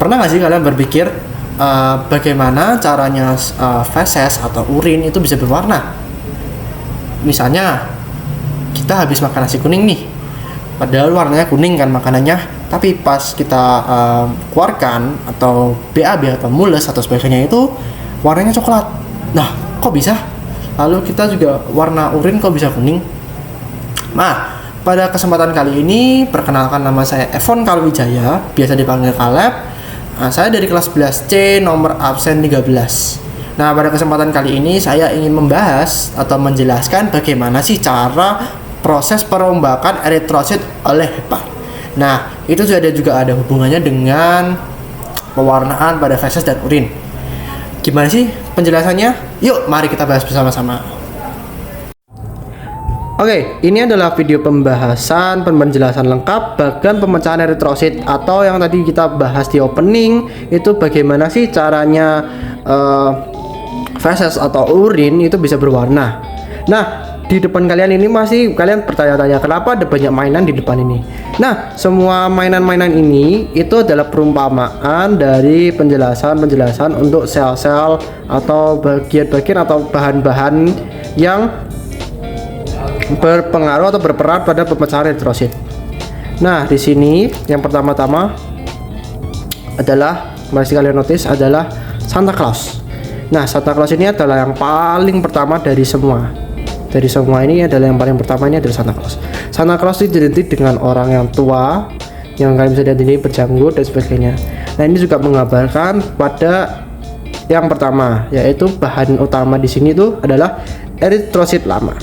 Pernah nggak sih kalian berpikir bagaimana caranya feses atau urin itu bisa berwarna? Misalnya kita habis makan nasi kuning nih, padahal warnanya kuning kan makanannya, tapi pas kita keluarkan atau BAB atau mules atau sebagainya itu warnanya coklat. Nah, kok bisa? Lalu kita juga warna urin kok bisa kuning? Nah, pada kesempatan kali ini perkenalkan, nama saya Evon Kalwijaya, biasa dipanggil Kaleb. Saya dari kelas 11C nomor absen 13. Nah, pada kesempatan kali ini saya ingin membahas atau menjelaskan bagaimana sih cara proses perombakan eritrosit oleh hepat. Nah, itu juga ada hubungannya dengan pewarnaan pada feses dan urin. Gimana sih penjelasannya? Yuk, mari kita bahas bersama-sama. Oke, ini adalah video pembahasan penjelasan lengkap bagian pemecahan eritrosit, atau yang tadi kita bahas di opening itu bagaimana sih caranya feses atau urin itu bisa berwarna. Nah, di depan kalian ini masih kalian bertanya-tanya kenapa ada banyak mainan di depan ini. Nah, semua mainan-mainan ini itu adalah perumpamaan dari penjelasan untuk sel-sel atau bagian-bagian atau bahan-bahan yang berpengaruh atau berperan pada pemecahan eritrosit. Nah, di sini yang pertama-tama adalah, masih kalian notice, adalah Santa Claus. Nah, Santa Claus ini adalah yang paling pertama dari semua. Dari semua ini adalah yang paling pertama, ini adalah Santa Claus. Santa Claus itu identik dengan orang yang tua, yang kalian bisa lihat ini berjanggut dan sebagainya. Nah, ini juga menggambarkan pada yang pertama, yaitu bahan utama di sini itu adalah eritrosit lama.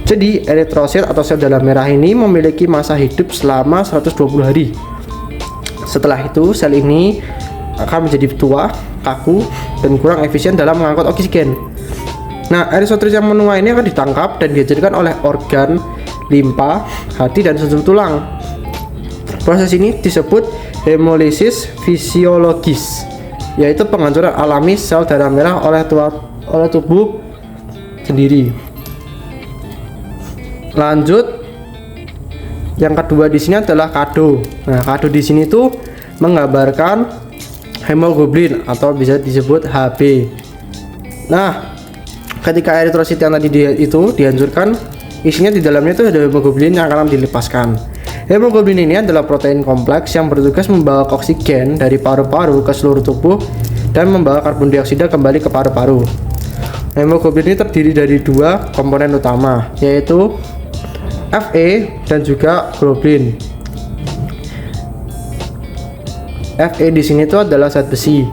Jadi eritrosit atau sel darah merah ini memiliki masa hidup selama 120 hari. Setelah itu sel ini akan menjadi tua, kaku, dan kurang efisien dalam mengangkut oksigen. Nah, eritrosit yang menua ini akan ditangkap dan dihasilkan oleh organ, limpa, hati, dan sumsum tulang. Proses ini disebut hemolisis fisiologis, yaitu penghancuran alami sel darah merah oleh tubuh sendiri. Lanjut, yang kedua di sini adalah kado. Nah, kado di sini tuh menggambarkan hemoglobin atau bisa disebut Hb. Nah, ketika eritrosit yang tadi itu dihancurkan, isinya di dalamnya itu ada hemoglobin yang akan dilepaskan. Hemoglobin ini adalah protein kompleks yang bertugas membawa oksigen dari paru-paru ke seluruh tubuh dan membawa karbon dioksida kembali ke paru-paru. Hemoglobin ini terdiri dari dua komponen utama, yaitu Fe dan juga globin. Fe di sini itu adalah zat besi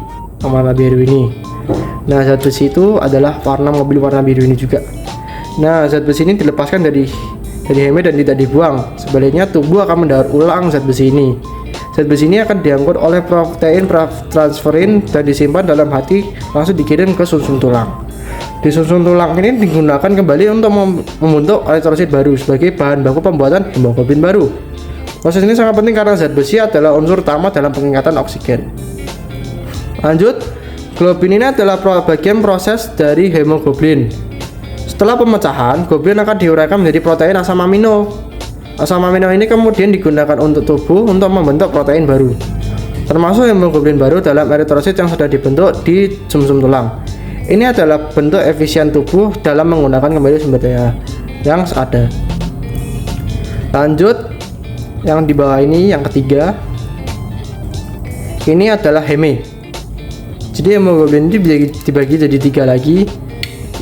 warna biru ini. Nah, zat besi itu adalah warna mobil warna biru ini juga. Nah, zat besi ini dilepaskan dari heme dan tidak dibuang. Sebaliknya, tubuh akan mendaur ulang zat besi ini. Zat besi ini akan diangkut oleh protein transferin dan disimpan dalam hati, langsung dikirim ke sumsum tulang. Di sumsum tulang ini digunakan kembali untuk membentuk eritrosit baru sebagai bahan baku pembuatan hemoglobin baru. Proses ini sangat penting karena zat besi adalah unsur utama dalam pengikatan oksigen. Lanjut, globin ini adalah bagian proses dari hemoglobin. Setelah pemecahan, globin akan diuraikan menjadi protein asam amino. Asam amino ini kemudian digunakan untuk tubuh untuk membentuk protein baru, termasuk hemoglobin baru dalam eritrosit yang sudah dibentuk di sumsum tulang. Ini adalah bentuk efisien tubuh dalam menggunakan kembali sumber daya yang ada. Lanjut, yang di bawah ini yang ketiga, ini adalah heme. Jadi hemoglobin ini dibagi jadi tiga lagi,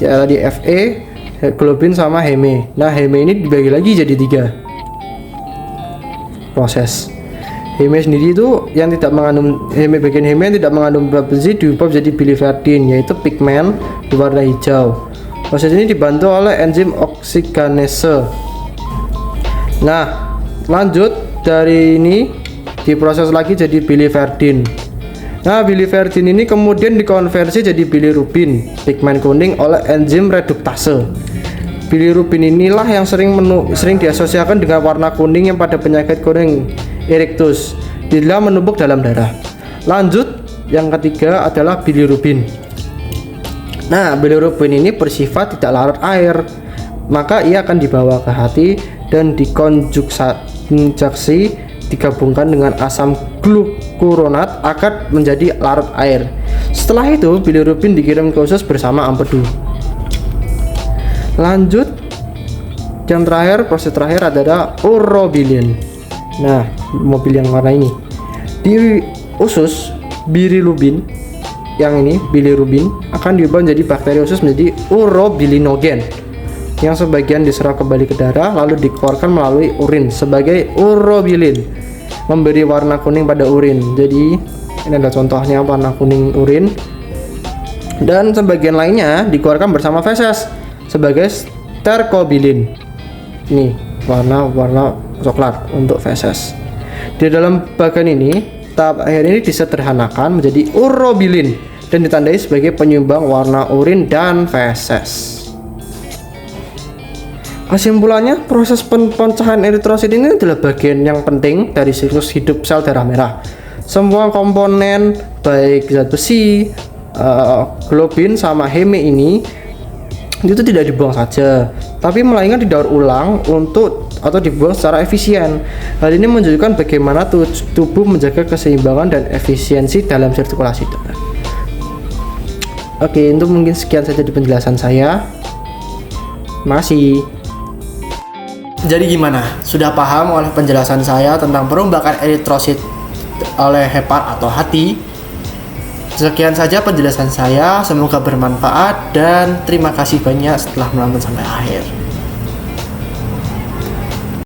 ya, di Fe, globin, sama heme. Nah, heme ini dibagi lagi jadi tiga. Proses heme sendiri itu yang tidak mengandung bagian heme yang tidak mengandung zat besi diubah menjadi biliverdin, yaitu pigmen berwarna hijau. Proses ini dibantu oleh enzim oksigenase. Nah, lanjut dari ini diproses lagi jadi biliverdin. Nah, biliverdin ini kemudian dikonversi jadi bilirubin, pigmen kuning, oleh enzim reduktase. Bilirubin inilah yang sering diasosiasikan dengan warna kuning yang pada penyakit kuning erectus bila menumpuk dalam darah. Lanjut, yang ketiga adalah bilirubin. Nah, bilirubin ini bersifat tidak larut air, maka ia akan dibawa ke hati dan dikonjuksi digabungkan dengan asam glukuronat akan menjadi larut air. Setelah itu bilirubin dikirim ke usus bersama empedu. Lanjut, yang terakhir, proses terakhir adalah urobilin. Nah, mobil yang warna ini di usus, bilirubin yang ini, bilirubin akan diubah menjadi bakteri usus menjadi urobilinogen yang sebagian diserap kembali ke darah lalu dikeluarkan melalui urin sebagai urobilin, memberi warna kuning pada urin. Jadi ini adalah contohnya warna kuning urin, dan sebagian lainnya dikeluarkan bersama feses sebagai sterkobilin. Ini warna coklat untuk feses. Di dalam bagian ini, tahap akhir ini disederhanakan menjadi urobilin dan ditandai sebagai penyumbang warna urin dan feses. Kesimpulannya, proses pecahan eritrosit ini adalah bagian yang penting dari siklus hidup sel darah merah. Semua komponen baik zat besi, globin sama heme ini itu tidak dibuang saja, tapi melainkan didaur ulang atau dibuang secara efisien. Hal ini menunjukkan bagaimana tubuh menjaga keseimbangan dan efisiensi dalam sirkulasi darah. Oke, untuk mungkin sekian saja di penjelasan saya. Masih. Jadi gimana? Sudah paham oleh penjelasan saya tentang perombakan eritrosit oleh hepat atau hati? Sekian saja penjelasan saya, semoga bermanfaat dan terima kasih banyak setelah menonton sampai akhir.